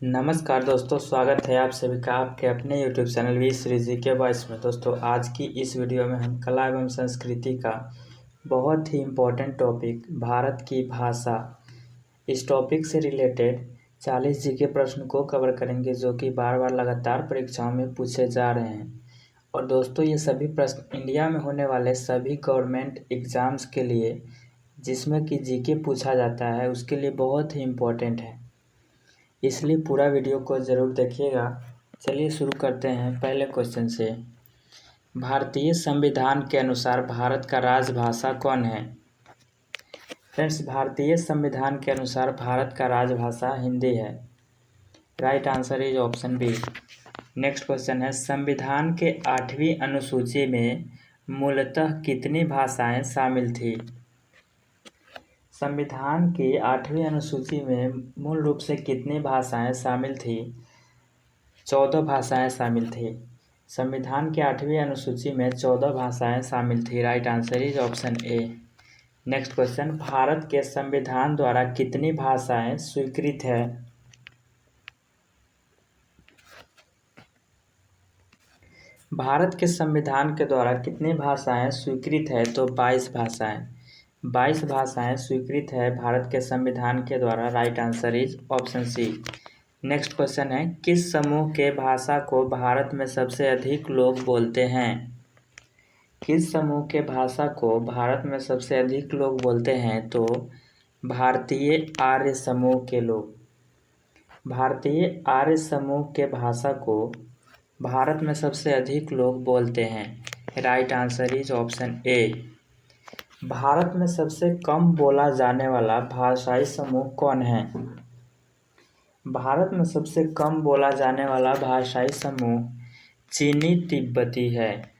नमस्कार दोस्तों, स्वागत है आप सभी का आपके अपने यूट्यूब चैनल वी श्री जी के वॉइस में। दोस्तों, आज की इस वीडियो में हम कला एवं संस्कृति का बहुत ही इम्पोर्टेंट टॉपिक भारत की भाषा, इस टॉपिक से रिलेटेड 40 जी के प्रश्न को कवर करेंगे, जो कि बार बार लगातार परीक्षाओं में पूछे जा रहे हैं। और दोस्तों, ये सभी प्रश्न इंडिया में होने वाले सभी गवर्नमेंट एग्ज़ाम्स के लिए, जिसमें कि जीके पूछा जाता है, उसके लिए बहुत ही इम्पोर्टेंट है, इसलिए पूरा वीडियो को ज़रूर देखिएगा। चलिए शुरू करते हैं पहले क्वेश्चन से। भारतीय संविधान के अनुसार भारत का राजभाषा कौन है? फ्रेंड्स, भारतीय संविधान के अनुसार भारत का राजभाषा हिंदी है। Right answer is option B. Next question है, संविधान के 8वीं अनुसूची में मूलतः कितनी भाषाएं शामिल थी? संविधान की 8वीं अनुसूची में मूल रूप से कितनी भाषाएं शामिल थी? 14 भाषाएं शामिल थी। संविधान की 8वीं अनुसूची में 14 भाषाएं शामिल थी। Right answer is option A. Next question, Bharat के संविधान द्वारा कितनी भाषाएं स्वीकृत है? भारत के संविधान के द्वारा कितनी भाषाएं स्वीकृत है? तो 22 भाषाएं। 22 भाषाएं स्वीकृत है भारत के संविधान के द्वारा। Right answer is option C. Next question है, किस समूह के भाषा को भारत में सबसे अधिक लोग बोलते हैं? किस समूह के भाषा को भारत में सबसे अधिक लोग बोलते हैं? तो भारतीय आर्य समूह के लोग। भारतीय आर्य समूह के भाषा को भारत में सबसे अधिक लोग बोलते हैं। Right answer is option A. Bharat में सबसे कम बोला जाने वाला भाषाई समूह कौन है? भारत में सबसे कम बोला जाने वाला भाषाई समूह चीनी तिब्बती है।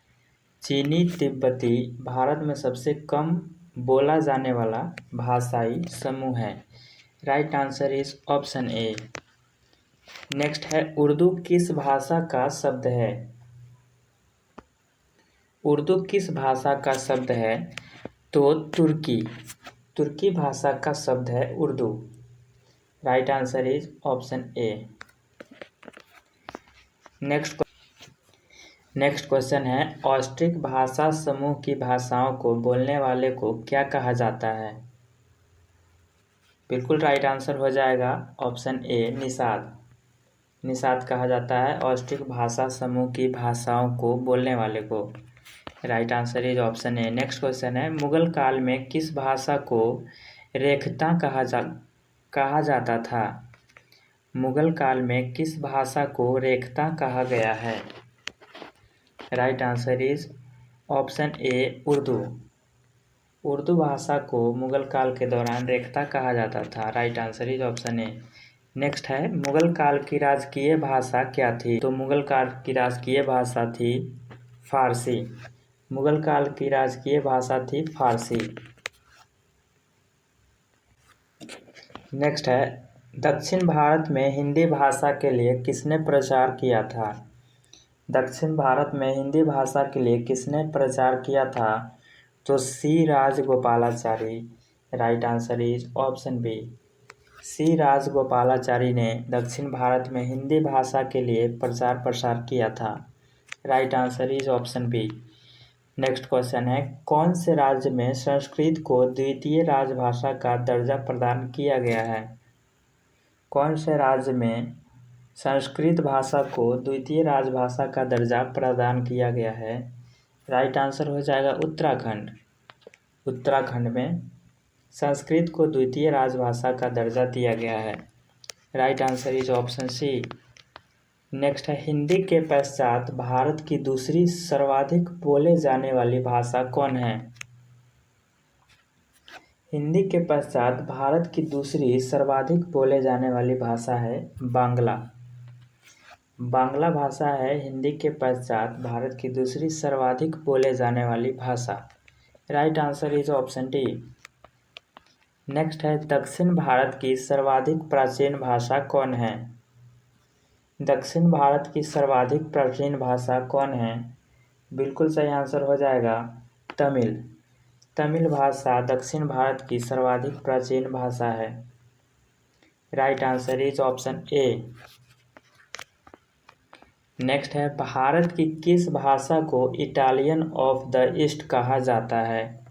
चीनी तिब्बती भारत में सबसे कम बोला जाने वाला भाषाई समूह है। Right answer is option A. Next है, उर्दू किस भाषा का शब्द है? उर्दू किस भाषा का शब्द है? तो तुर्की। तुर्की भाषा का शब्द है Urdu. Right answer is option A. Next question है, ऑस्ट्रिक भाषा समूह की भाषाओं को बोलने वाले को क्या कहा जाता है? बिल्कुल राइट आंसर हो जाएगा ऑप्शन ए, निषाद। निषाद कहा जाता है ऑस्ट्रिक भाषा समूह की भाषाओं को बोलने वाले को। Right answer is option A. Next question है, मुगल काल में किस भाषा को रेखता कहा जाता था? मुगल काल में किस भाषा को रेखता कहा गया है? Right answer is option A, Urdu. Urdu भाषा को मुगल काल के दौरान रेखता कहा जाता था। Right answer is option A. Next है, मुगल काल की राजकीय भाषा क्या थी? तो मुगल काल की राजकीय भाषा थी फारसी। मुगल काल की राजकीय भाषा थी फारसी। नेक्स्ट है, दक्षिण भारत में हिंदी भाषा के लिए किसने प्रचार किया था? दक्षिण भारत में हिंदी भाषा के लिए किसने प्रचार किया था? तो C Rajagopalachari. Right answer is option B. C Rajagopalachari ने दक्षिण भारत में हिंदी भाषा के लिए प्रचार प्रसार किया था। Right answer is option B. Next question है, कौन से राज्य में संस्कृत को द्वितीय राजभाषा का दर्जा प्रदान किया गया है? कौन से राज्य में संस्कृत भाषा को द्वितीय राजभाषा का दर्जा प्रदान किया गया है? राइट आंसर हो जाएगा उत्तराखंड। उत्तराखंड में संस्कृत को द्वितीय राजभाषा का दर्जा दिया गया है। Right answer is option C. Next है, हिंदी के पश्चात भारत की दूसरी सर्वाधिक बोले जाने वाली भाषा कौन है? हिंदी के पश्चात भारत की दूसरी सर्वाधिक बोले जाने वाली भाषा है बांग्ला। बांग्ला भाषा है हिंदी के पश्चात भारत की दूसरी सर्वाधिक बोले जाने वाली भाषा। Right answer is option D. Next है, दक्षिण भारत की सर्वाधिक प्राचीन भाषा कौन है? दक्षिण भारत की सर्वाधिक प्राचीन भाषा कौन है? बिल्कुल सही आंसर हो जाएगा तमिल। तमिल भाषा दक्षिण भारत की सर्वाधिक प्राचीन भाषा है। Right answer is option A. Next है, भारत की किस भाषा को इटालियन ऑफ द ईस्ट कहा जाता है?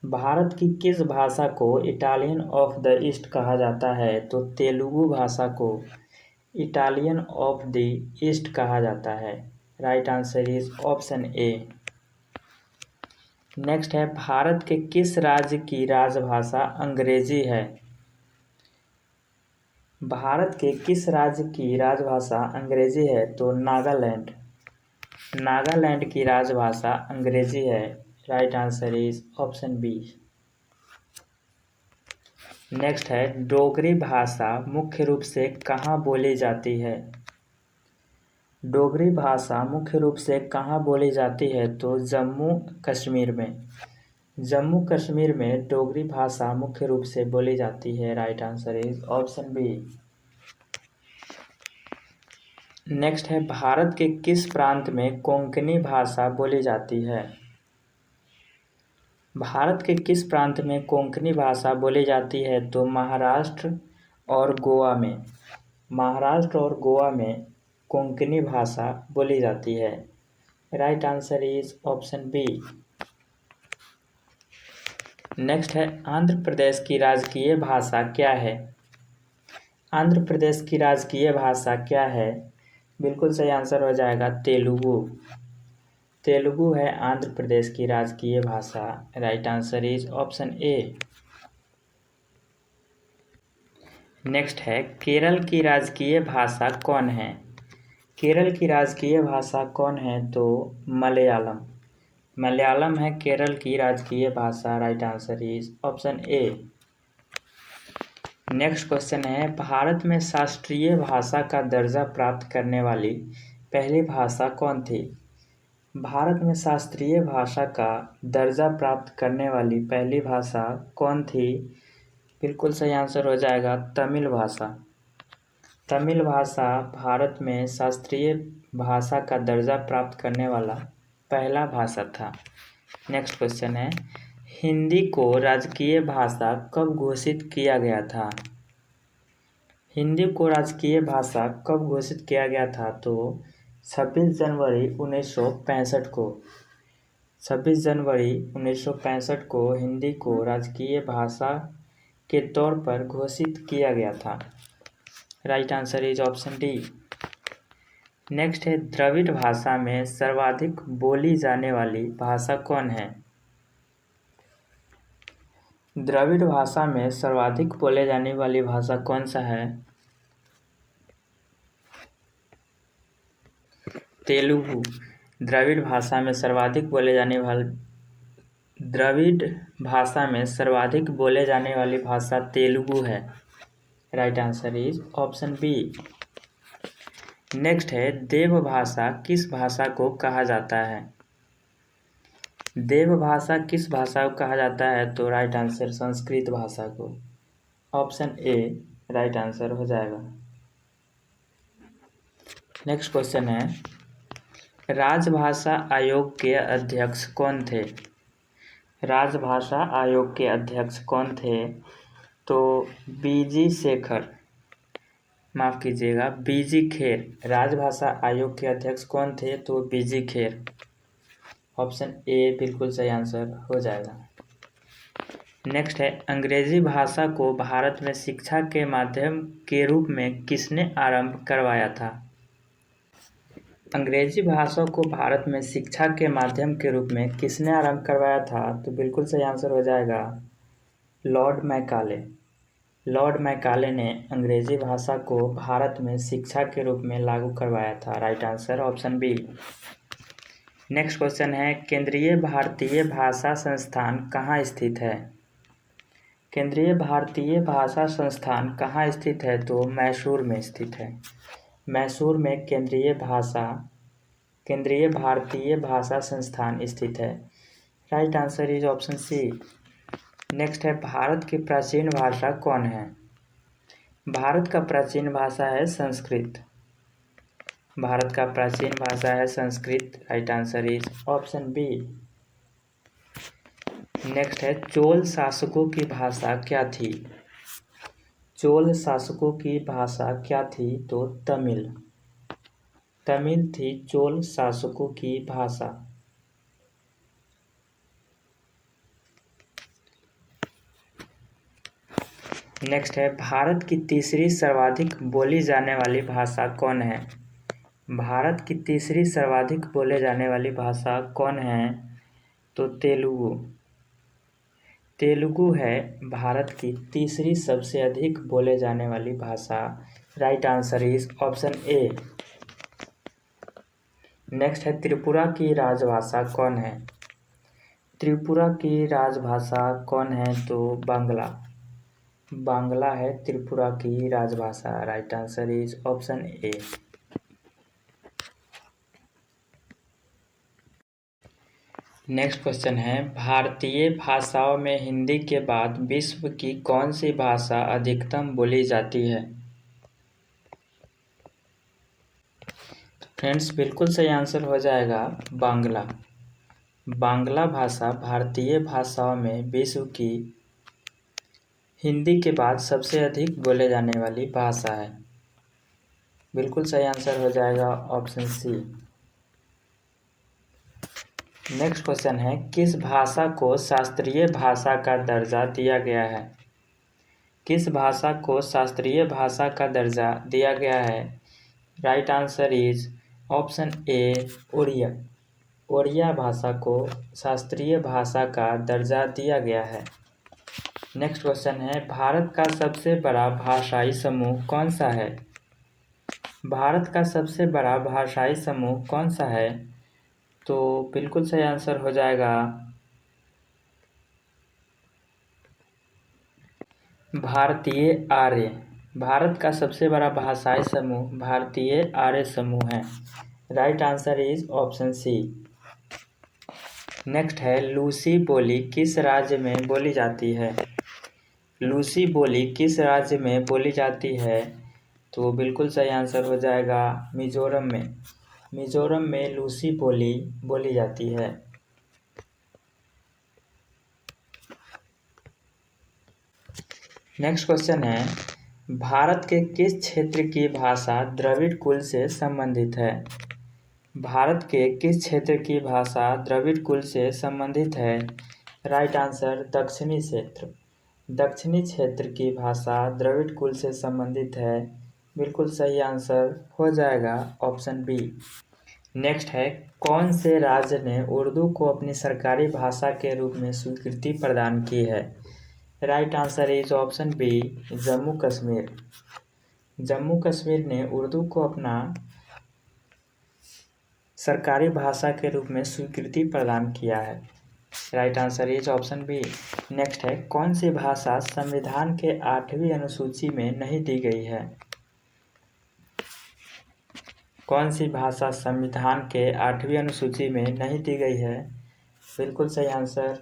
भारत की किस भाषा को इटालियन ऑफ द ईस्ट कहा जाता है? तो तेलुगु भाषा को इटालियन ऑफ द ईस्ट कहा जाता है। Right answer is option A. Next है, भारत के किस राज्य की राजभाषा अंग्रेजी है? भारत के किस राज्य की राजभाषा अंग्रेजी है? तो नागालैंड। नागालैंड की राजभाषा अंग्रेजी है। Right answer is option B. Next है, डोगरी भाषा मुख्य रूप से कहाँ बोली जाती है? डोगरी भाषा मुख्य रूप से कहाँ बोली जाती है? तो जम्मू कश्मीर में। जम्मू कश्मीर में डोगरी भाषा मुख्य रूप से बोली जाती है। Right answer is option B. Next है, भारत के किस प्रांत में कोंकणी भाषा बोली जाती है? भारत के किस प्रांत में कोंकणी भाषा बोली जाती है? तो महाराष्ट्र और गोवा में। महाराष्ट्र और गोवा में कोंकणी भाषा बोली जाती है। Right answer is option B. Next है, आंध्र प्रदेश की राजकीय भाषा क्या है? आंध्र प्रदेश की राजकीय भाषा क्या है? बिल्कुल सही आंसर हो जाएगा तेलुगु। तेलुगु है आंध्र प्रदेश की राजकीय भाषा। Right answer is option A. Next है, केरल की राजकीय भाषा कौन है? केरल की राजकीय भाषा कौन है? तो मलयालम। मलयालम है केरल की राजकीय भाषा। Right answer is option A. Next question है, भारत में शास्त्रीय भाषा का दर्जा प्राप्त करने वाली पहली भाषा कौन थी? भारत में शास्त्रीय भाषा का दर्जा प्राप्त करने वाली पहली भाषा कौन थी? बिल्कुल सही आंसर हो जाएगा तमिल भाषा। तमिल भाषा भारत में शास्त्रीय भाषा का दर्जा प्राप्त करने वाला पहला भाषा था। नेक्स्ट क्वेश्चन है, हिंदी को राजकीय भाषा कब घोषित किया गया था? हिंदी को राजकीय भाषा कब घोषित किया गया था? तो 26 जनवरी 1965 को। 26 जनवरी 1965 को हिंदी को राजकीय भाषा के तौर पर घोषित किया गया था। Right answer is option D. Next है, द्रविड़ भाषा में सर्वाधिक बोली जाने वाली भाषा कौन है? द्रविड़ भाषा में सर्वाधिक बोले जाने वाली भाषा कौन सा है? तेलुगु। द्रविड़ भाषा में सर्वाधिक बोले जाने वाली द्रविड़ भाषा में सर्वाधिक बोले जाने वाली भाषा तेलुगु है। Right answer is option B. Next है, देव भाषा किस भाषा को कहा जाता है? देव भाषा किस भाषा को कहा जाता है? तो राइट आंसर संस्कृत भाषा को। ऑप्शन ए राइट आंसर हो जाएगा। नेक्स्ट क्वेश्चन है, राजभाषा आयोग के अध्यक्ष कौन थे? राजभाषा आयोग के अध्यक्ष कौन थे? तो बीजी शेखर, माफ़ कीजिएगा बीजी खेर। राजभाषा आयोग के अध्यक्ष कौन थे? तो बीजी खेर। ऑप्शन ए बिल्कुल सही आंसर हो जाएगा। नेक्स्ट है, अंग्रेजी भाषा को भारत में शिक्षा के माध्यम के रूप में किसने आरंभ करवाया था? अंग्रेजी भाषा को भारत में शिक्षा के माध्यम के रूप में किसने आरंभ करवाया था? तो बिल्कुल सही आंसर हो जाएगा लॉर्ड मैकाले। लॉर्ड मैकाले ने अंग्रेजी भाषा को भारत में शिक्षा के रूप में लागू करवाया था। Right answer option B. Next question है, केंद्रीय भारतीय भाषा संस्थान कहाँ स्थित है? केंद्रीय भारतीय भाषा संस्थान कहाँ स्थित है? तो मैसूर में स्थित है। मैसूर में केंद्रीय भारतीय भाषा संस्थान स्थित है। Right answer is option C. Next है, भारत की प्राचीन भाषा कौन है? भारत का प्राचीन भाषा है संस्कृत। भारत का प्राचीन भाषा है Sanskrit. Right answer is option B. Next है, चोल शासकों की भाषा क्या थी? चोल शासकों की भाषा क्या थी? तो तमिल। तमिल थी चोल शासकों की भाषा। नेक्स्ट है, भारत की तीसरी सर्वाधिक बोली जाने वाली भाषा कौन है? भारत की तीसरी सर्वाधिक बोले जाने वाली भाषा कौन है? तो तेलुगु। तेलुगु है भारत की तीसरी सबसे अधिक बोले जाने वाली भाषा। Right answer is option A. Next है, त्रिपुरा की राजभाषा कौन है? त्रिपुरा की राजभाषा कौन है? तो बांग्ला। बांग्ला है त्रिपुरा की राजभाषा। Right answer is option A. Next question है, भारतीय भाषाओं में हिंदी के बाद विश्व की कौन सी भाषा अधिकतम बोली जाती है? फ्रेंड्स, बिल्कुल सही आंसर हो जाएगा बांग्ला। बांग्ला भाषा भारतीय भाषाओं में विश्व की हिंदी के बाद सबसे अधिक बोले जाने वाली भाषा है। बिल्कुल सही आंसर हो जाएगा ऑप्शन सी। नेक्स्ट क्वेश्चन है, किस भाषा को शास्त्रीय भाषा का दर्जा दिया गया है? किस भाषा को शास्त्रीय भाषा का दर्जा दिया गया है? Right answer is option A, Odia. Odia भाषा को शास्त्रीय भाषा का दर्जा दिया गया है। नेक्स्ट क्वेश्चन है, भारत का सबसे बड़ा भाषाई समूह कौन सा है? भारत का सबसे बड़ा भाषाई समूह कौन सा है? तो बिल्कुल सही आंसर हो जाएगा भारतीय आर्य। भारत का सबसे बड़ा भाषाई समूह भारतीय आर्य समूह है। Right answer is option C. Next है, लूसी बोली किस राज्य में बोली जाती है? लूसी बोली किस राज्य में बोली जाती है? तो बिल्कुल सही आंसर हो जाएगा मिजोरम में। मिजोरम में लूसी बोली बोली जाती है। नेक्स्ट क्वेश्चन है, भारत के किस क्षेत्र की भाषा द्रविड़ कुल से संबंधित है? भारत के किस क्षेत्र की भाषा द्रविड़ कुल से संबंधित है? राइट आंसर दक्षिणी क्षेत्र। दक्षिणी क्षेत्र की भाषा द्रविड़ कुल से संबंधित है। बिल्कुल सही आंसर हो जाएगा ऑप्शन बी। नेक्स्ट है, कौन से राज्य ने उर्दू को अपनी सरकारी भाषा के रूप में स्वीकृति प्रदान की है? Right answer is option B, Jammu Kashmir. Jammu Kashmir ने उर्दू को अपना सरकारी भाषा के रूप में स्वीकृति प्रदान किया है। Right answer is option B. Next है, कौन सी भाषा संविधान के 8वीं अनुसूची में नहीं दी गई है? कौन सी भाषा संविधान के 8वीं अनुसूची में नहीं दी गई है? बिल्कुल सही आंसर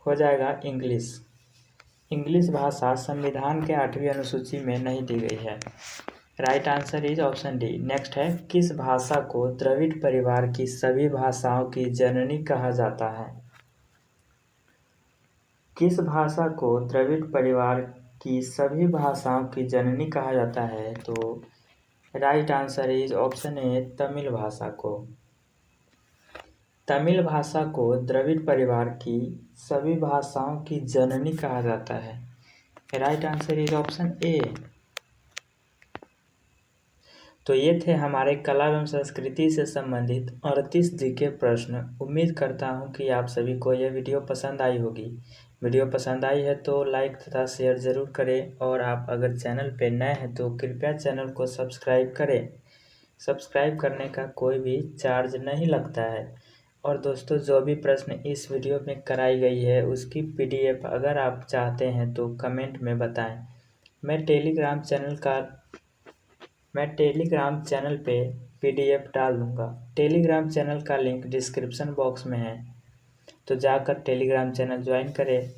हो जाएगा इंग्लिश। इंग्लिश भाषा संविधान के 8वीं अनुसूची में नहीं दी गई है। Right answer is option D. Next है, किस भाषा को द्रविड़ परिवार की सभी भाषाओं की जननी कहा जाता है? किस भाषा को द्रविड़ परिवार की सभी भाषाओं की जननी कहा जाता है? तो right answer is option A, Tamil भाषा को। तमिल भाषा को द्रविड़ परिवार की सभी भाषाओं की जननी कहा जाता है। Right answer is option A. तो ये थे हमारे कला एवं संस्कृति से संबंधित 38 जीके प्रश्न। उम्मीद करता हूँ कि आप सभी को यह वीडियो पसंद आई होगी। वीडियो पसंद आई है तो लाइक तथा शेयर ज़रूर करें, और आप अगर चैनल पर नए हैं तो कृपया चैनल को सब्सक्राइब करें। सब्सक्राइब करने का कोई भी चार्ज नहीं लगता है। और दोस्तों, जो भी प्रश्न इस वीडियो में कराई गई है उसकी PDF अगर आप चाहते हैं तो कमेंट में बताएं। मैं टेलीग्राम चैनल पे PDF डाल दूँगा। टेलीग्राम चैनल का लिंक डिस्क्रिप्शन बॉक्स में है, तो जाकर टेलीग्राम चैनल ज्वाइन करें।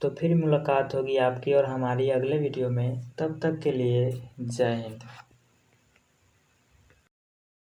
तो फिर मुलाकात होगी आपकी और हमारी अगले वीडियो में। तब तक के लिए जय हिंद।